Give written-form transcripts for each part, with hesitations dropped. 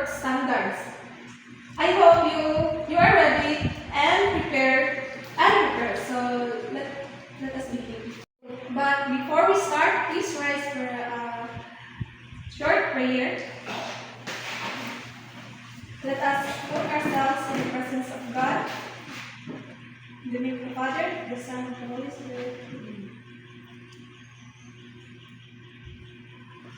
work standards. I hope you are ready and prepared. So let us begin. But before we start, please rise for a short prayer. Let us put ourselves in the presence of God. In the name of the Father, the Son, and the Holy Spirit.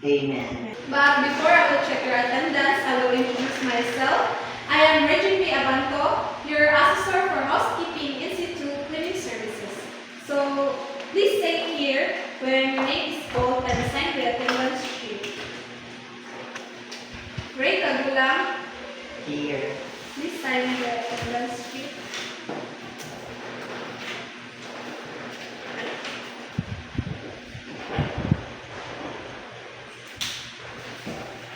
Amen. But before I will check your attendance, I will introduce myself. I am Regine B. Abanto, your Assessor for Housekeeping Institute Cleaning Services. So please stay here when your name is called and sign the attendance sheet. Ray Tagulang, Here. please sign the attendance sheet.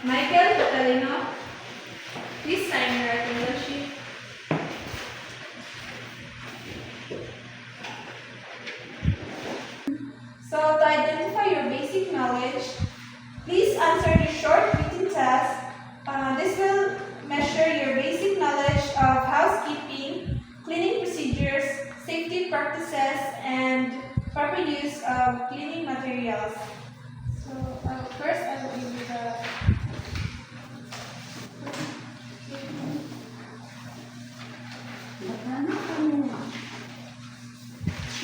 Michael Catalino, please sign your attendance sheet. So to identify your basic knowledge, please answer the short written test. This will measure your basic knowledge of housekeeping, cleaning procedures, safety practices, and proper use of cleaning materials. So first I will give you the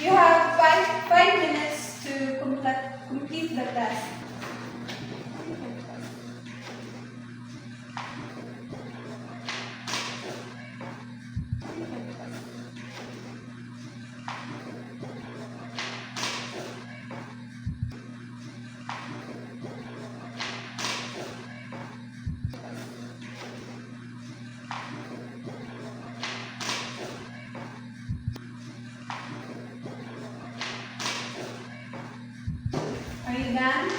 You have five minutes to complete the test. Are you done?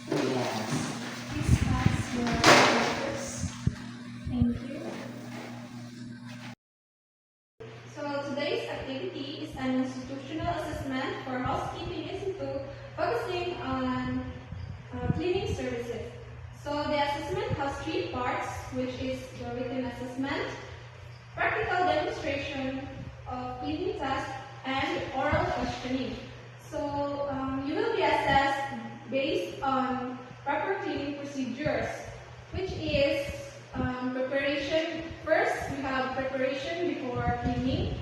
Yes. Please pass your papers. Thank you. So today's activity is an institutional assessment for Housekeeping Institute focusing on cleaning services. So the assessment has three parts, which is the written assessment, practical demonstration of cleaning tasks, and oral questioning. So you will be assessed based on proper cleaning procedures, which is preparation. First, you have preparation before cleaning.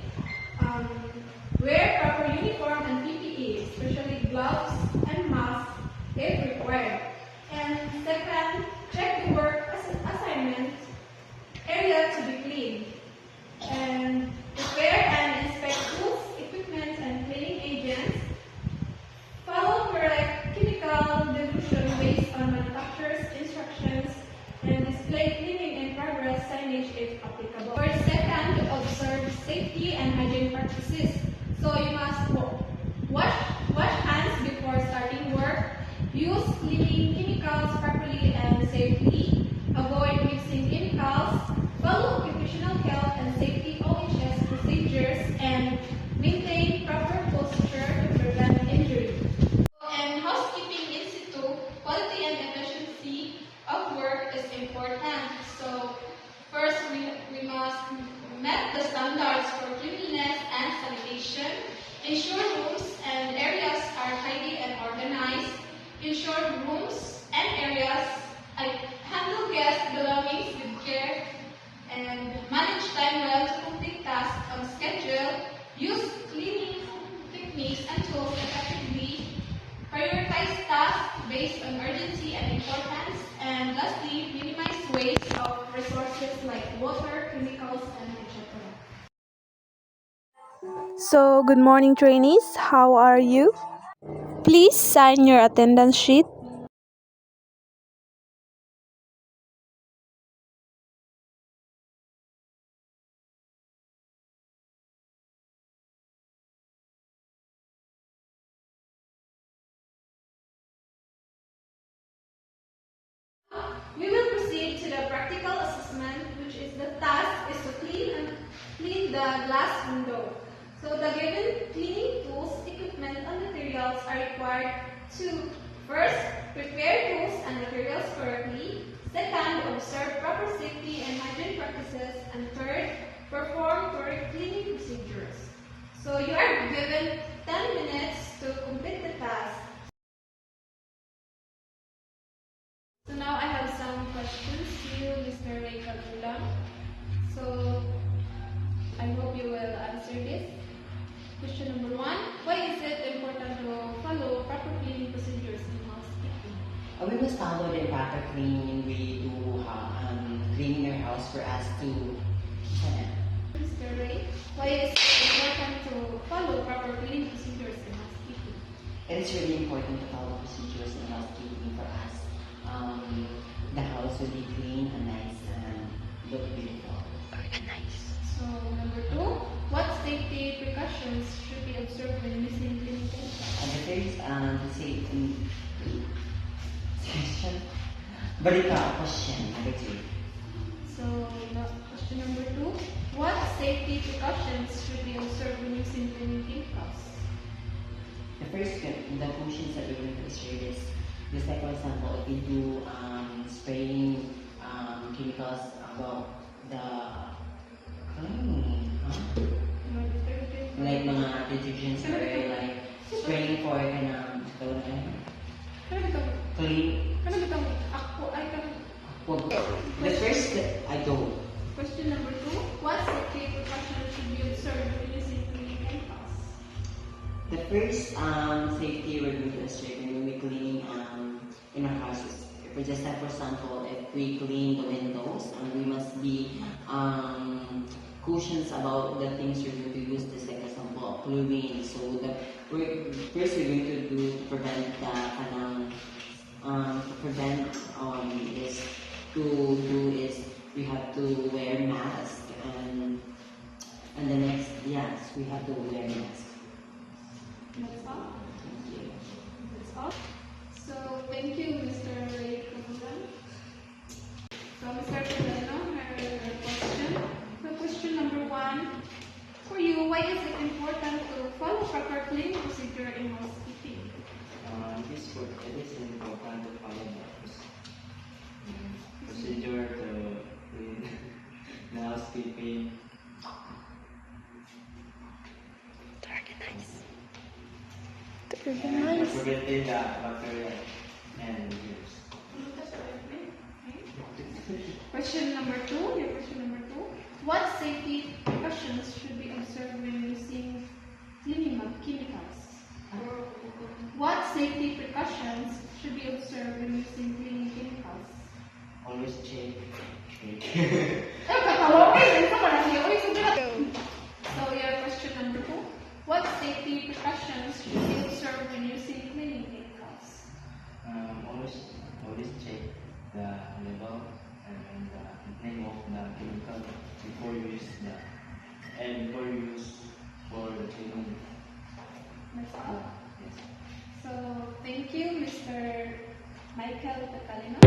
Wear proper uniform and PPE, especially gloves and masks if required. And second, check the work assignment area to be cleaned. And prepare and inspect tools, equipment, and cleaning agents. Follow correct chemical dilution based on manufacturer's instructions and display cleaning in progress signage if applicable. For second, observe safety and hygiene practices. So you must wash hands before starting work, use cleaning chemicals properly and safely, avoid mixing chemicals, follow occupational health and safety OHS procedures, and maintain proper posture to prevent injury. In Housekeeping Institute, quality and efficiency of work is important. So first, we must meet the standards for cleanliness and sanitation, ensure rooms and areas are tidy and organized, ensure rooms and areas handle guest belongings with care, and manage time well to complete tasks on schedule, use cleaning techniques and tools effectively, prioritize tasks based on urgency and importance, and lastly, minimize waste of resources like water, chemicals, and etc. So, good morning, trainees. How are you? Please sign your attendance sheet. We will proceed to the practical assessment, which is the task is to clean the glass window. So the given cleaning tools, equipment, and materials are required to first prepare tools and materials correctly. Second, observe proper safety So you are given 10 minutes to complete the task. So now I have some questions to you, Mr. Ray Kagulang. So I hope you will answer this. Question number 1. Why is it important to follow proper cleaning procedures in housekeeping? We must follow the proper cleaning. We do cleaning our house for us to Mr. Ray, why is it important to follow proper cleaning procedures in housekeeping? It is really important to follow procedures in housekeeping for us. The house will be clean and nice and look beautiful. So number 2, what safety precautions should be observed when using cleaning chemicals? And the first, to say, question. Balik pa, question number 2. So question number 2, what safety precautions should be observed when using cleaning chemicals? The first, the functions that we're going to illustrate is, just like for example, if we do spraying chemicals about the like mga detergents or like spraying for clean. The first, I go. Question number 2, what safety precautions should be observed when using cleaning chemicals? The first safety we're going to illustrate when we clean in our houses. If we just have, for example, if we clean the windows, we must be cautious about the things we're going to use. Just like, for example, chlorine. So first we're going to do to prevent the is we have to wear mask and the next, yes, we have to wear mask. That's all. Thank you. That's all. So thank you, Mr. Ray Kabulan. So Mr. Coleno, your question. So question number 1, for you, why is it important to follow proper cleaning procedure in housekeeping? It is important to follow the procedure to clean the housekeeping. And preventing the bacteria and germs. Question number 2, your question number 2. What safety precautions should be observed when using cleaning chemicals? What safety precautions should be observed when using cleaning chemicals? Always check. So your question number 2. What safety precautions should be observed when using cleaning chemicals? Always check the level and the name of the chemical before you use for the cleaning. That's all. Yes. So thank you, Mr. Michael Catalino.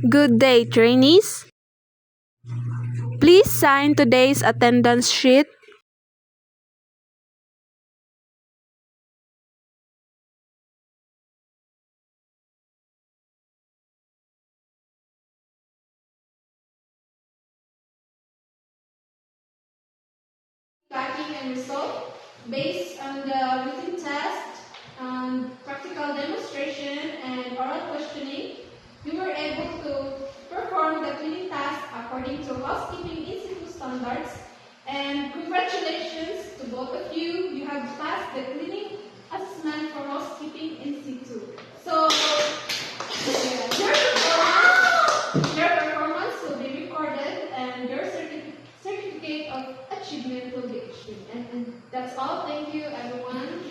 Good day, trainees. Please sign today's attendance sheet. Tracking and result based on the written test, practical demonstration, and oral questioning. You were able to perform the cleaning task according to Housekeeping Institute standards. And congratulations to both of you. You have passed the cleaning assessment for Housekeeping Institute. So, your performance will be recorded and your certificate of achievement will be issued. And that's all. Thank you, everyone.